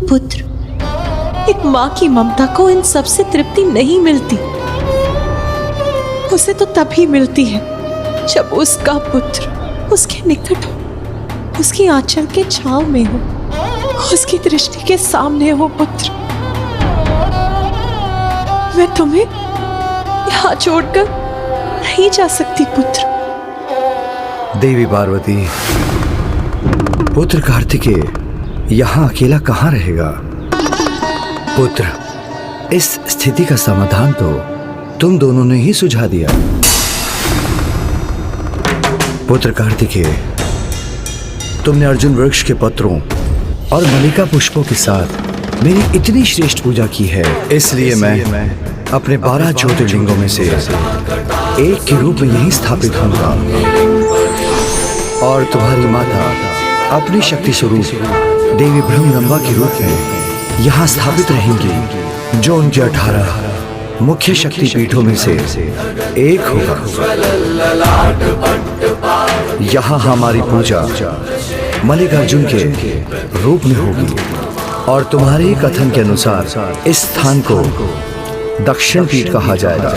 पुत्र, एक माँ की ममता को इन सबसे तृप्ति नहीं मिलती। उसे तो तभी मिलती है जब उसका पुत्र उसके निकट हो, उसकी आंचल के छांव में हो, उसकी दृष्टि के सामने हो। पुत्र, मैं तुम्हें यहाँ छोड़कर नहीं जा सकती पुत्र। देवी पार्वती, पुत्र कार्तिकेय यहाँ अकेला कहाँ रहेगा? पुत्र, इस स्थिति का समाधान तो तुम दोनों ने ही सुझा दिया। पुत्र कार्तिकेय, तुमने अर्जुन वृक्ष के पत्रों और मल्लिका पुष्पों के साथ मेरी इतनी श्रेष्ठ पूजा की है, इसलिए मैं अपने 12 ज्योतिर्लिंगों में से एक के रूप में यहीं स्थापित होऊंगा और तुम्हारी माता अपनी शक्ति स्वरूप देवी ब्रह्मरंभा के रूप में यहाँ स्थापित रहेंगी, जो उनके 18 मुख्य शक्ति पीठों में से एक होगा। यहाँ हमारी पूजा मल्लिकार्जुन के रूप में होगी और तुम्हारे कथन के अनुसार इस स्थान को दक्षिण पीठ कहा जाएगा।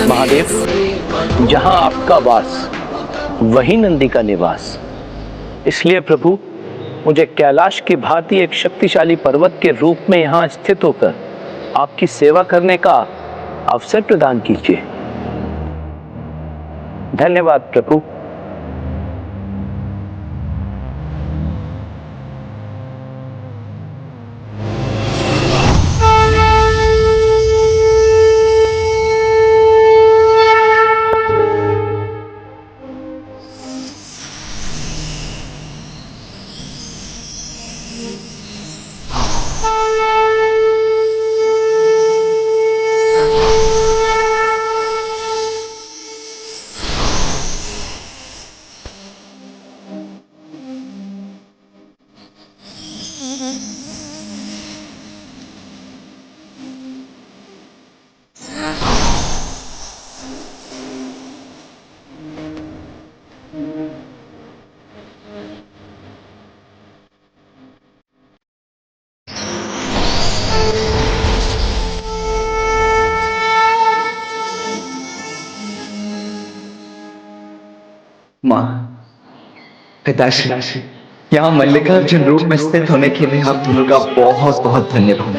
महादेव, जहाँ आपका वास वही नंदी का निवास। इसलिए प्रभु, मुझे कैलाश की भांति एक शक्तिशाली पर्वत के रूप में यहाँ स्थित होकर आपकी सेवा करने का अवसर प्रदान कीजिए। धन्यवाद प्रभु। माँ, पिताश्री, यहाँ मल्लिकार्जुन रूप में स्थित होने के लिए आप दोनों का बहुत बहुत धन्यवाद।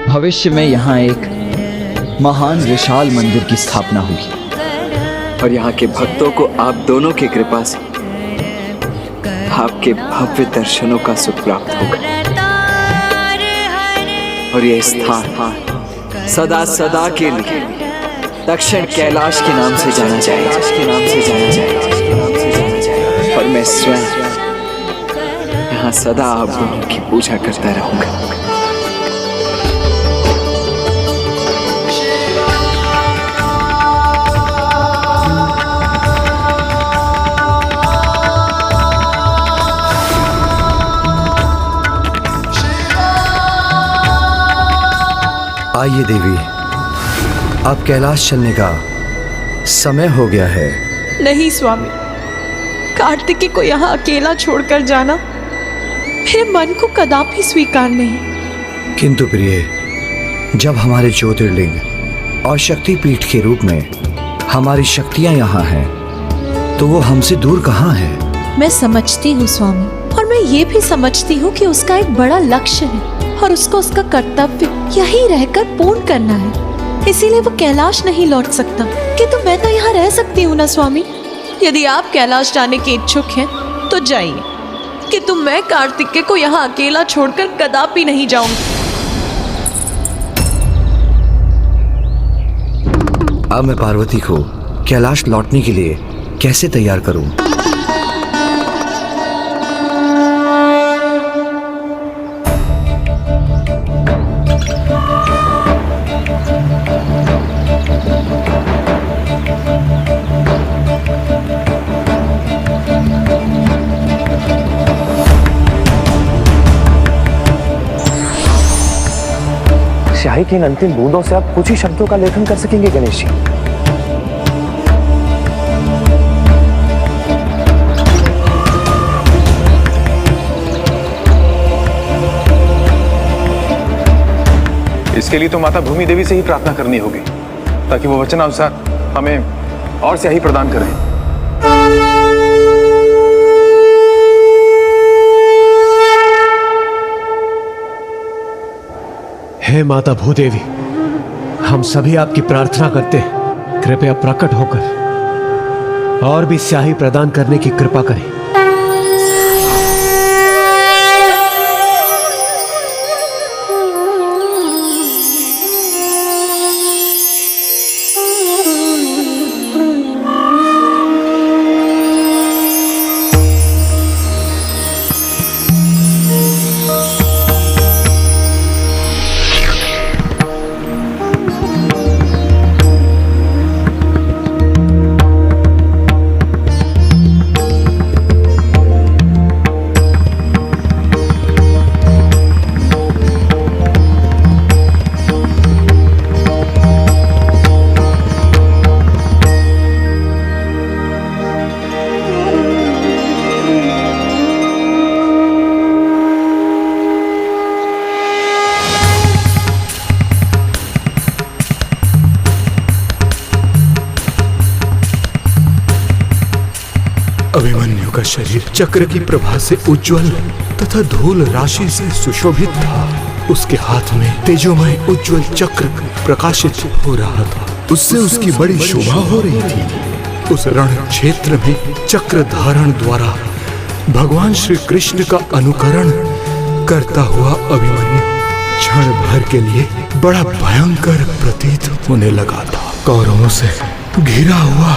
भविष्य में यहाँ एक महान विशाल मंदिर की स्थापना होगी और यहाँ के भक्तों को आप दोनों की कृपा से आपके भव्य दर्शनों का सुख प्राप्त होगा और यह स्थान सदा सदा के लिए दक्षिण कैलाश के नाम से जाना जाएगा। और मैं स्वयं यहाँ सदा आप दोनों की पूजा करता रहूंगा। आइए देवी, अब कैलाश चलने का समय हो गया है। नहीं स्वामी, कार्तिकेय को यहाँ अकेला छोड़कर जाना मेरे मन को कदापि स्वीकार नहीं। किंतु प्रिय, जब हमारे ज्योतिर्लिंग और शक्तिपीठ के रूप में हमारी शक्तियां यहाँ हैं, तो वो हमसे दूर कहाँ है? मैं समझती हूँ स्वामी, और मैं ये भी समझती हूँ कि उसका एक बड़ा लक्ष्य है और उसको उसका कर्तव्य यहीं रहकर पूर्ण करना है। इसीलिए वो कैलाश नहीं लौट सकता। किंतु मैं तो यहाँ रह सकती हूँ ना स्वामी। यदि आप कैलाश जाने के इच्छुक हैं तो जाइए, किंतु मैं कार्तिकेय को यहाँ अकेला छोड़कर कदापि नहीं जाऊंगी। अब मैं पार्वती को कैलाश लौटने के लिए कैसे तैयार करूं? पानी की इन अंतिम बूंदों से आप कुछ ही शब्दों का लेखन कर सकेंगे गणेश जी। इसके लिए तो माता भूमि देवी से ही प्रार्थना करनी होगी ताकि वो वचनानुसार हमें और स्याही प्रदान करें। हे माता भूदेवी, हम सभी आपकी प्रार्थना करते हैं, कृपया प्रकट होकर और भी स्याही प्रदान करने की कृपा करें। अभिमन्यु का शरीर चक्र की प्रभा से उज्जवल तथा धूल राशि से सुशोभित था। उसके हाथ में तेजोमय उज्जवल चक्र प्रकाशित हो रहा था। उससे उसकी बड़ी शोभा हो रही थी। उस रण क्षेत्र में चक्र धारण द्वारा भगवान श्री कृष्ण का अनुकरण करता हुआ अभिमन्यु क्षण भर के लिए बड़ा भयंकर प्रतीत होने लगा था। कौरवों से घिरा हुआ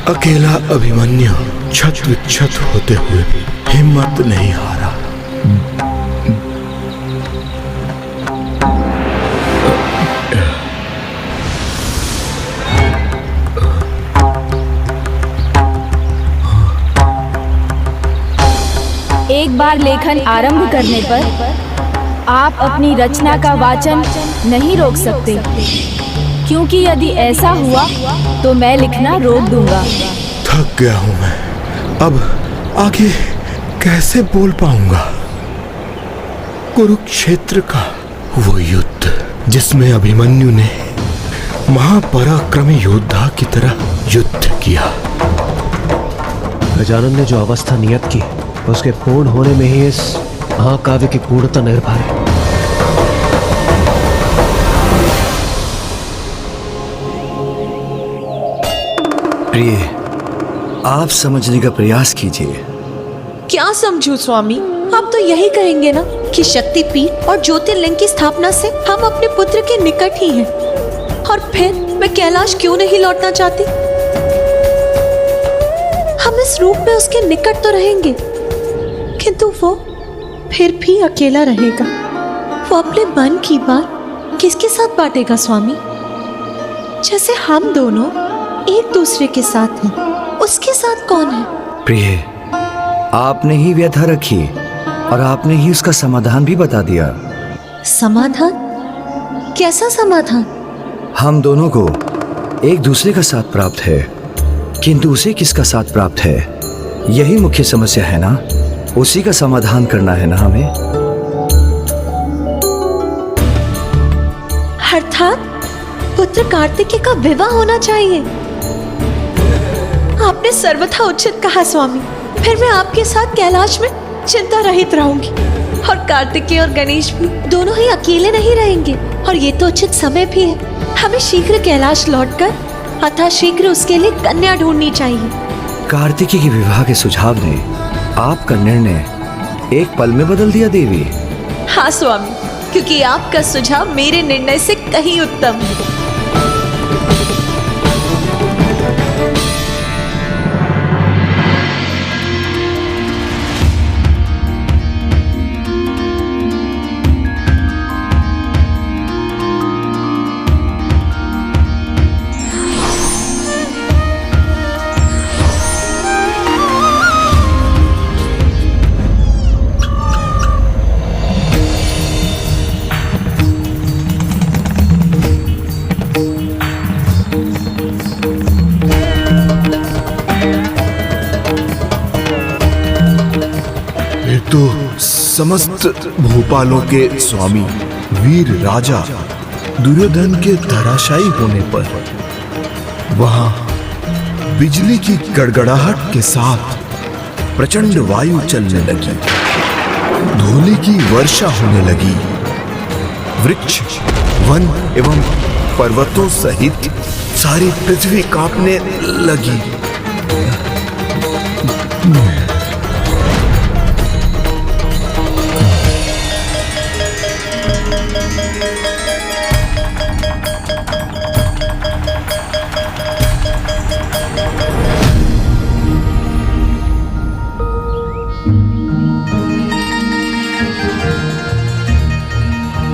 अकेला अभिमन्यु छत विच्छत होते हुए हिम्मत नहीं हारा। एक बार लेखन आरंभ करने पर आप अपनी रचना का वाचन नहीं रोक सकते, क्योंकि यदि ऐसा हुआ तो मैं लिखना रोक दूंगा। थक गया हूं मैं, अब आगे कैसे बोल पाऊंगा। कुरुक्षेत्र का वो युद्ध जिसमें अभिमन्यु ने महापराक्रमी योद्धा की तरह युद्ध किया। गजानन ने जो अवस्था नियत की उसके पूर्ण होने में ही इस महाकाव्य की पूर्णता निर्भर है। प्रिय, आप समझने का प्रयास कीजिए। क्या समझूं स्वामी? आप तो यही कहेंगे ना कि शक्तिपीठ और ज्योतिर्लिंग की स्थापना से हम अपने पुत्र के निकट ही हैं। और फिर मैं कैलाश क्यों नहीं लौटना चाहती? हम इस रूप में उसके निकट तो रहेंगे, किंतु वो फिर भी अकेला रहेगा। वो अपने मन की बात किसके साथ बांटेगा स्वामी? जैसे हम दोनों एक दूसरे के साथ हैं, उसके साथ कौन है? प्रिय, आपने ही व्यथा रखी और आपने ही उसका समाधान भी बता दिया। समाधान? कैसा समाधान? हम दोनों को एक दूसरे का साथ प्राप्त है, किंतु उसे किसका साथ प्राप्त है, यही मुख्य समस्या है ना। उसी का समाधान करना है ना हमें। अर्थात पुत्र कार्तिकेय का विवाह होना चाहिए। आपने सर्वथा उचित कहा स्वामी। फिर मैं आपके साथ कैलाश में चिंता रहित रहूंगी और कार्तिकेय और गणेश भी दोनों ही अकेले नहीं रहेंगे। और ये तो उचित समय भी है। हमें शीघ्र कैलाश लौटकर अतः शीघ्र उसके लिए कन्या ढूंढनी चाहिए। कार्तिकेय के विवाह के सुझाव ने आपका निर्णय एक पल में बदल दिया देवी। हाँ स्वामी, क्योंकि आपका सुझाव मेरे निर्णय से कहीं उत्तम है। फिर तो समस्त भूपालों के स्वामी वीर राजा दुर्योधन के धराशायी होने पर वहां बिजली की गड़गड़ाहट के साथ प्रचंड वायु चलने लगी, धूलि की वर्षा होने लगी, वृक्ष, वन एवं पर्वतों सहित सारी पृथ्वी कांपने लगी।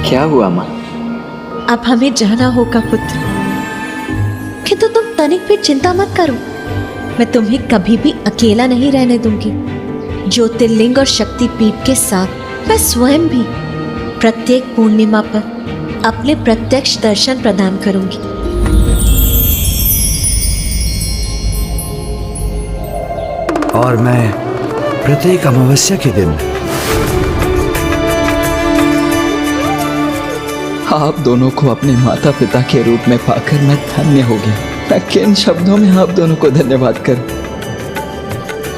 क्या हुआ माँ? अब हमें जाना होगा पुत्र, किंतु तुम तनिक भी चिंता मत करो। मैं तुम्हें कभी भी अकेला नहीं रहने दूंगी। ज्योतिर्लिंग और शक्तिपीठ के साथ मैं स्वयं भी प्रत्येक पूर्णिमा पर अपने प्रत्यक्ष दर्शन प्रदान करूंगी। और मैं प्रत्येक अमावस्या के दिन आप दोनों को अपने माता पिता के रूप में पाकर मैं धन्य हो गया। मैं किन शब्दों में आप दोनों को धन्यवाद करूं?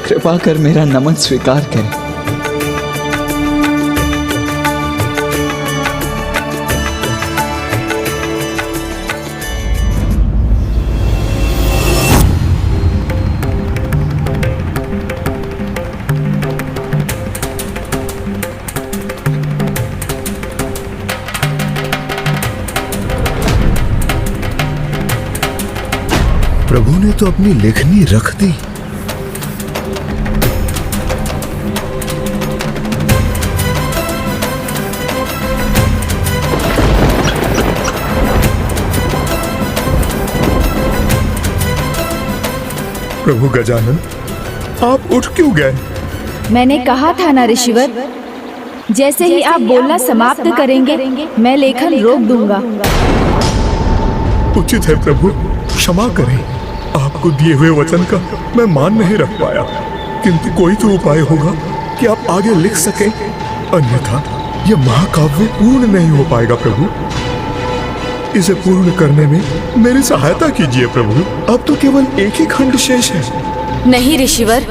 कृपा कर मेरा नमन स्वीकार करें। प्रभु ने तो अपनी लेखनी रख दी। प्रभु गजानन, आप उठ क्यों गए? मैंने कहा था ना ऋषिवर, जैसे ही आप बोलना समाप्त करेंगे मैं लेखन रोक दूंगा। उचित है प्रभु, क्षमा करें। आपको दिए हुए वचन का मैं मान नहीं रख पाया, किंतु कोई तो उपाय होगा कि आप आगे लिख सकें, अन्यथा यह महाकाव्य पूर्ण नहीं हो पाएगा। प्रभु, इसे पूर्ण करने में मेरी सहायता कीजिए प्रभु। अब तो केवल एक ही खंड शेष है। नहीं ऋषिवर,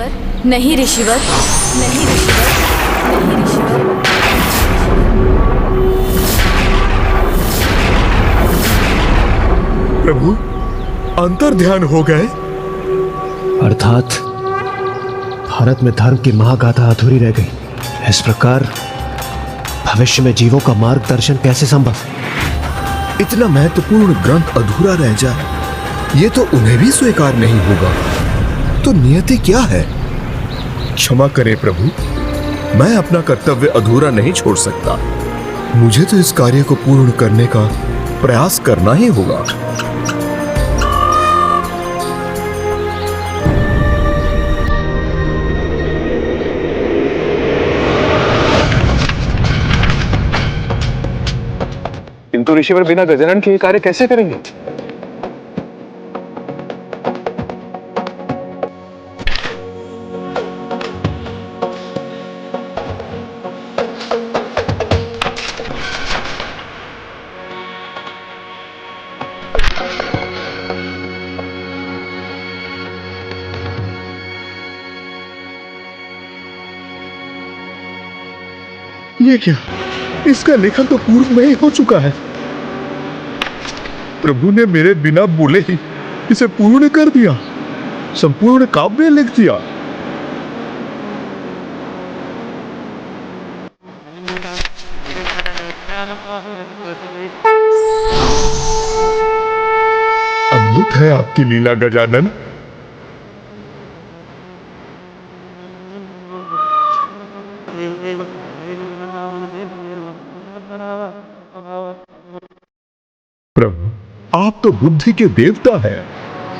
नहीं ऋषिवर, नहीं ऋषिवर, नहीं ऋषिवर। प्रभु, अंतर ध्यान हो गए। अर्थात भारत में धर्म की महागाथा अधूरी रह गई। इस प्रकार भविष्य में जीवों का मार्गदर्शन कैसे संभव? इतना महत्वपूर्ण ग्रंथ अधूरा रह जाए, ये तो उन्हें भी स्वीकार नहीं होगा। तो नियति क्या है? क्षमा करें प्रभु, मैं अपना कर्तव्य अधूरा नहीं छोड़ सकता। मुझे तो इस कार्य को पूर्ण करने का प्रयास करना ही होगा। किंतु ऋषिवर, बिना गजानन के ये कार्य कैसे करेंगे? ये क्या? इसका लेखन तो पूर्व में ही हो चुका है। प्रभु ने मेरे बिना बोले ही इसे पूर्ण कर दिया, संपूर्ण काव्य लिख दिया। अद्भुत है आपकी लीला गजानन। प्रभु, आप तो बुद्धि के देवता हैं।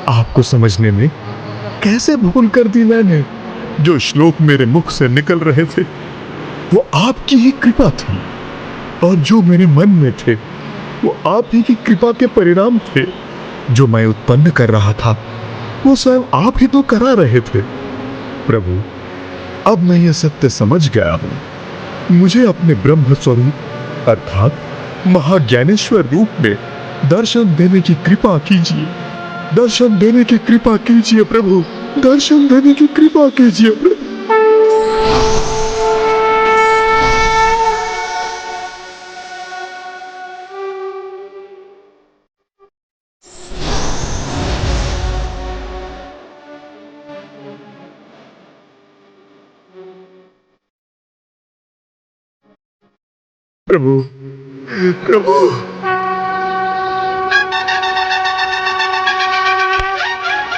आपको समझने में कैसे भूल कर दी मैंने। जो श्लोक मेरे मुख से निकल रहे थे वो आपकी ही कृपा थी, और जो मेरे मन में थे वो आप ही की कृपा के परिणाम थे। जो मैं उत्पन्न कर रहा था वो स्वयं आप ही तो करा रहे थे। प्रभु, अब मैं ये सत्य समझ गया हूँ। मुझे अपने ब्रह्म स्वरूप अर्थात महाज्ञानेश्वर रूप में दर्शन देने की कृपा कीजिए। दर्शन देने की कृपा कीजिए प्रभु। दर्शन देने की कृपा कीजिए प्रभु। प्रभु प्रभु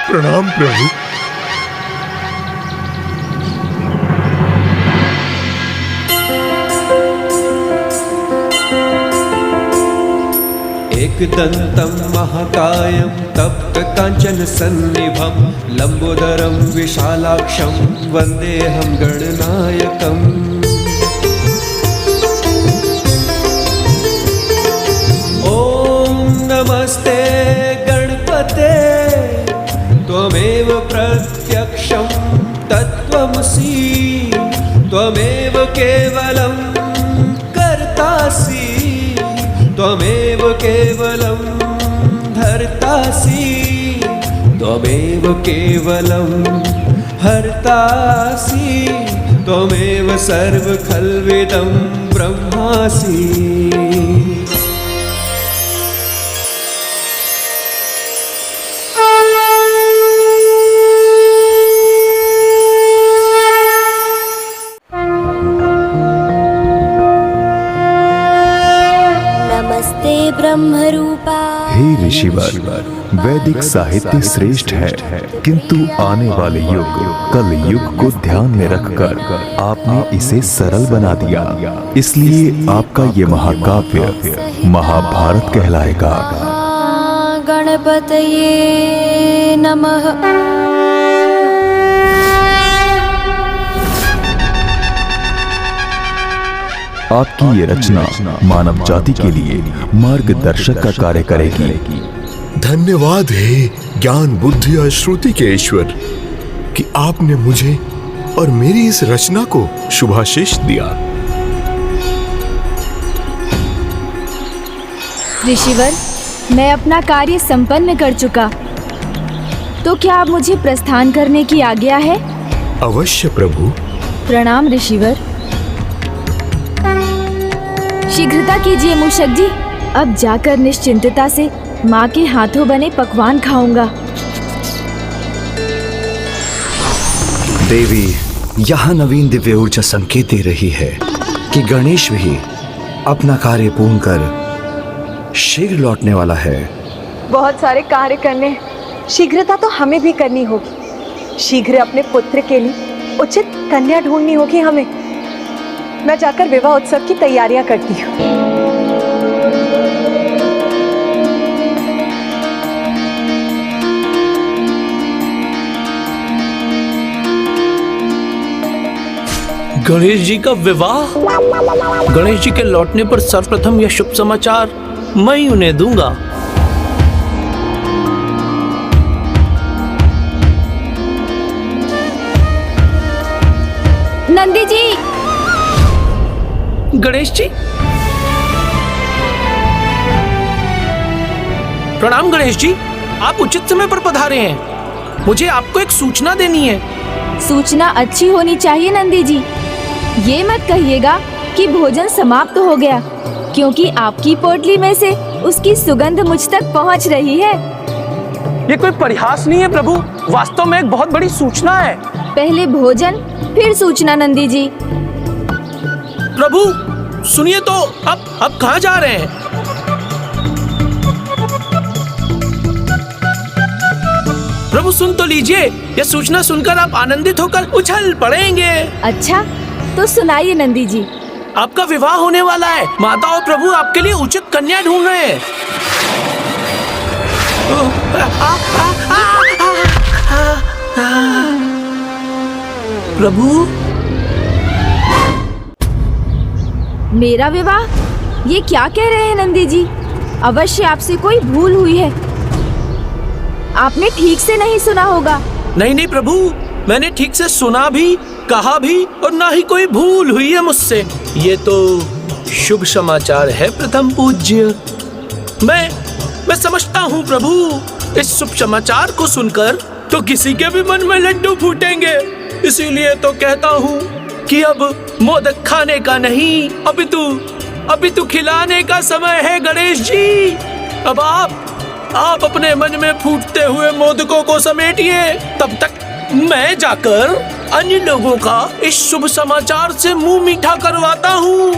प्रणाम प्रभु। एकदन्तं महाकायं तप्तकाञ्चन सन्निभं लम्बोदरं विशालाक्षं वन्देऽहं गणनायकम्। नमस्ते गणपते त्वमेव प्रत्यक्षं तत्त्वमसि त्वमेव केवलं कर्तासि त्वमेव केवलं धर्तासि त्वमेव केवलं हर्तासि त्वमेव सर्वखल्विदं ब्रह्मासि। ब्रह्मरूपा। हे ऋषिवर, वैदिक साहित्य श्रेष्ठ है, किंतु आने वाले युग कल युग को ध्यान में रखकर आपने इसे सरल बना दिया। इसलिए आपका ये महाकाव्य महाभारत कहलाएगा। गणपतये नमः। आपकी ये रचना मानव जाति के लिए मार्गदर्शक का कार्य करेगी। धन्यवाद हे ज्ञान बुद्धि और श्रुति के ईश्वर कि आपने मुझे और मेरी इस रचना को शुभाशीष दिया। ऋषिवर, मैं अपना कार्य संपन्न कर चुका, तो क्या अब मुझे प्रस्थान करने की आज्ञा है? अवश्य प्रभु। प्रणाम ऋषिवर। शीघ्रता कीजिए मूषक जी, अब जाकर निश्चिंतता से माँ के हाथों बने पकवान खाऊंगा। देवी, यहाँ नवीन दिव्य ऊर्जा संकेत दे रही है कि गणेश भी अपना कार्य पूर्ण कर शीघ्र लौटने वाला है। बहुत सारे कार्य करने, शीघ्रता तो हमें भी करनी होगी। शीघ्र अपने पुत्र के लिए उचित कन्या ढूंढनी होगी हमें। मैं जाकर विवाह उत्सव की तैयारियां करती हूँ। गणेश जी का विवाह? गणेश जी के लौटने पर सर्वप्रथम यह शुभ समाचार मैं ही उन्हें दूंगा। नंदी जी। गणेश जी, प्रणाम गणेश जी, आप उचित समय पर पधारे हैं। मुझे आपको एक सूचना देनी है। सूचना अच्छी होनी चाहिए नंदी जी। ये मत कहिएगा कि भोजन समाप्त हो गया, क्योंकि आपकी पोटली में से उसकी सुगंध मुझ तक पहुंच रही है। ये कोई परिहास नहीं है प्रभु, वास्तव में एक बहुत बड़ी सूचना है। पहले भोजन फिर सूचना नंदी जी। प्रभु सुनिए तो, अब कहाँ जा रहे हैं? प्रभु सुन तो लीजिए, यह सूचना सुनकर आप आनंदित होकर उछल पड़ेंगे। अच्छा, तो सुनाइए नंदी जी। आपका विवाह होने वाला है। माता और प्रभु आपके लिए उचित कन्या ढूंढ रहे हैं। प्रभु, मेरा विवाह? ये क्या कह रहे हैं नंदी जी? अवश्य आपसे कोई भूल हुई है। आपने ठीक से नहीं सुना होगा। नहीं प्रभु, मैंने ठीक से सुना भी, कहा भी और ना ही कोई भूल हुई है मुझसे। ये तो शुभ समाचार है प्रथम पूज्य। मैं समझता हूँ प्रभु, इस शुभ समाचार को सुनकर तो किसी के भी मन में लड्डू फूटेंगे। इसीलिए तो कहता हूँ कि अब मोदक खाने का नहीं, अपितु खिलाने का समय है गणेश जी। अब आप अपने मन में फूटते हुए मोदकों को समेटिए, तब तक मैं जाकर अन्य लोगों का इस शुभ समाचार से मुंह मीठा करवाता हूँ।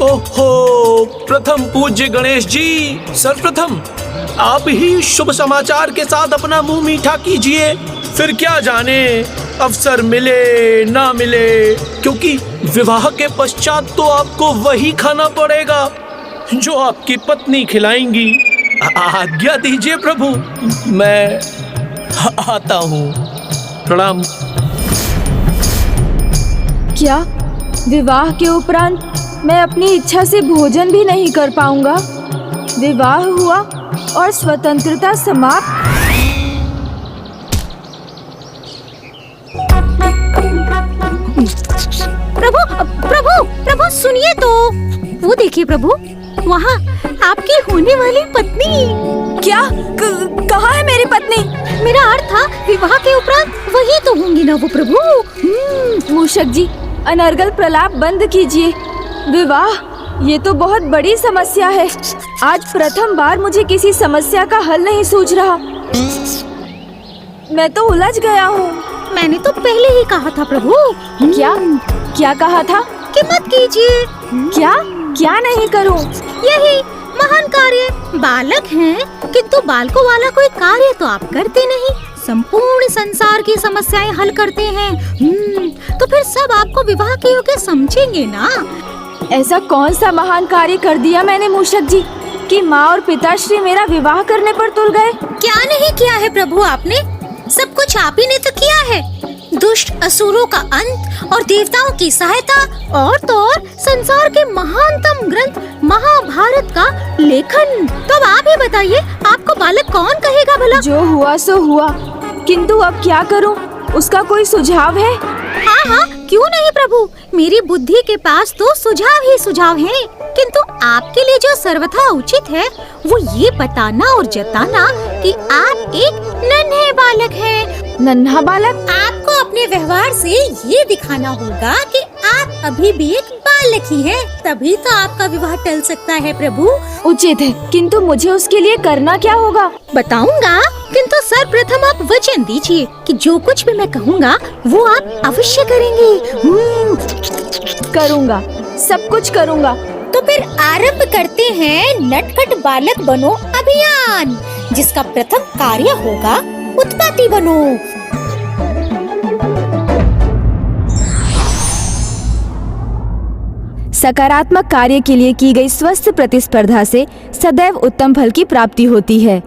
ओहो प्रथम पूज्य गणेश जी, सर्वप्रथम आप ही शुभ समाचार के साथ अपना मुंह मीठा कीजिए। फिर क्या जाने अवसर मिले ना मिले, क्योंकि विवाह के पश्चात तो आपको वही खाना पड़ेगा जो आपकी पत्नी खिलाएंगी। आज्ञा दीजिए प्रभु, मैं आता हूँ। प्रणाम। क्या विवाह के उपरांत मैं अपनी इच्छा से भोजन भी नहीं कर पाऊंगा? विवाह हुआ और स्वतंत्रता समाप्त। प्रभु सुनिए तो, वो देखिए प्रभु, वहाँ आपकी होने वाली पत्नी। क्या? कहाँ है मेरी पत्नी? मेरा अर्थ था विवाह के उपरांत वही तो होंगी ना वो प्रभु। मूषक जी, अनर्गल प्रलाप बंद कीजिए। विवाह, ये तो बहुत बड़ी समस्या है। आज प्रथम बार मुझे किसी समस्या का हल नहीं सूझ रहा। मैं तो उलझ गया हूँ। मैंने तो पहले ही कहा था प्रभु। क्या कहा था? कि मत कीजिए। क्या नहीं करूँ? यही महान कार्य। बालक हैं, किंतु बालकों वाला कोई कार्य तो आप करते नहीं। संपूर्ण संसार की समस्याएं हल करते हैं। तो फिर सब आपको विवाह के योग्य समझेंगे ना। ऐसा कौन सा महान कार्य कर दिया मैंने मूषक जी कि माँ और पिताश्री मेरा विवाह करने पर तुल गए? क्या नहीं किया है प्रभु आपने? सब कुछ आप ही ने तो किया है। दुष्ट असुरों का अंत और देवताओं की सहायता, और तो और संसार के महानतम ग्रंथ महाभारत का लेखन। तो अब आप ही बताइए, आपको बालक कौन कहेगा भला? जो हुआ सो हुआ, किंतु अब क्या करूं? उसका कोई सुझाव है? हाँ, क्यों नहीं प्रभु, मेरी बुद्धि के पास तो सुझाव ही सुझाव हैं। किंतु आपके लिए जो सर्वथा उचित है वो ये बताना और जताना कि आप एक नन्हे बालक हैं। नन्हा बालक? आपको अपने व्यवहार से ये दिखाना होगा कि आप अभी भी एक बालक ही हैं, तभी तो आपका विवाह टल सकता है प्रभु। उचित है, किंतु मुझे उसके लिए करना क्या होगा? बताऊंगा, किंतु सर्वप्रथम आप वचन दीजिए कि जो कुछ भी मैं कहूँगा वो आप अवश्य करेंगे। करूँगा, सब कुछ करूँगा। तो फिर आरंभ करते हैं नटखट बालक बनो अभियान, जिसका प्रथम कार्य होगा उत्पत्ति बनो। सकारात्मक कार्य के लिए की गई स्वस्थ प्रतिस्पर्धा से सदैव उत्तम फल की प्राप्ति होती है।